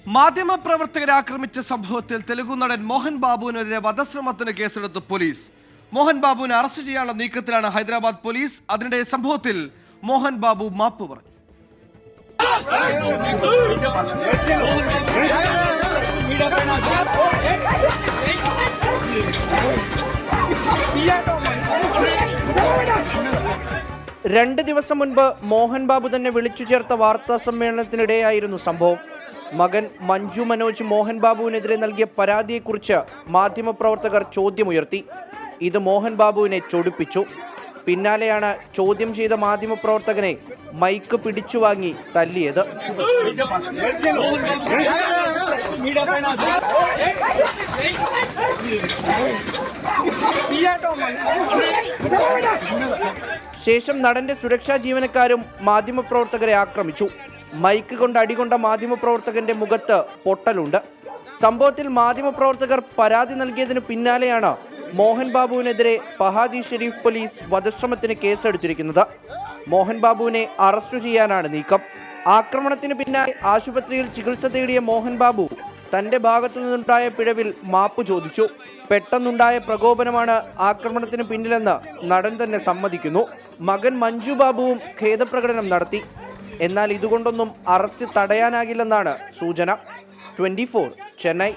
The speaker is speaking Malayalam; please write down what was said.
മാധ്യമപ്രവർത്തകരെ ആക്രമിച്ച സംഭവത്തിൽ തെലുഗു നടൻ മോഹൻ ബാബുവിനെതിരെ വധശ്രമത്തിന് കേസെടുത്ത് പോലീസ്. മോഹൻ ബാബുവിനെ അറസ്റ്റ് ചെയ്യാനുള്ള നീക്കത്തിലാണ് ഹൈദരാബാദ് പോലീസ്. അതിനിടെ സംഭവത്തിൽ മോഹൻ ബാബു മാപ്പ് പറഞ്ഞു. രണ്ട് ദിവസം മുൻപ് മോഹൻ ബാബു തന്നെ വിളിച്ചു ചേർത്ത വാർത്താ സമ്മേളനത്തിനിടെയായിരുന്നു സംഭവം. മകൻ മഞ്ജു മനോജ് മോഹൻ ബാബുവിനെതിരെ നൽകിയ പരാതിയെക്കുറിച്ച് മാധ്യമപ്രവർത്തകർ ചോദ്യമുയർത്തി. ഇത് മോഹൻ ബാബുവിനെ ചൊടിപ്പിച്ചു. പിന്നാലെയാണ് ചോദ്യം ചെയ്ത മാധ്യമപ്രവർത്തകനെ മൈക്ക് പിടിച്ചുവാങ്ങി തല്ലിയത്. ശേഷം നടന്റെ സുരക്ഷാ ജീവനക്കാരും മാധ്യമപ്രവർത്തകരെ ആക്രമിച്ചു. മൈക്ക് കൊണ്ട് അടികൊണ്ട മാധ്യമപ്രവർത്തകന്റെ മുഖത്ത് പൊട്ടലുണ്ട്. സംഭവത്തിൽ മാധ്യമപ്രവർത്തകർ പരാതി നൽകിയതിന് പിന്നാലെയാണ് മോഹൻ ബാബുവിനെതിരെ പഹാദി ഷെരീഫ് പോലീസ് വധശ്രമത്തിന് കേസെടുത്തിരിക്കുന്നത്. മോഹൻ ബാബുവിനെ അറസ്റ്റ് ചെയ്യാനാണ് നീക്കം. ആക്രമണത്തിന് പിന്നാലെ ആശുപത്രിയിൽ ചികിത്സ തേടിയ മോഹൻ ബാബു തന്റെ ഭാഗത്തു നിന്നുണ്ടായ പിഴവിൽ മാപ്പ് ചോദിച്ചു. പെട്ടെന്നുണ്ടായ പ്രകോപനമാണ് ആക്രമണത്തിന് പിന്നിലെന്ന് നടൻ തന്നെ സമ്മതിക്കുന്നു. മകൻ മഞ്ജു ബാബുവും ഖേദപ്രകടനം നടത്തി. എന്നാൽ ഇതുകൊണ്ടൊന്നും അറസ്റ്റ് തടയാനാകില്ലെന്നാണ് സൂചന. 24 ചെന്നൈ.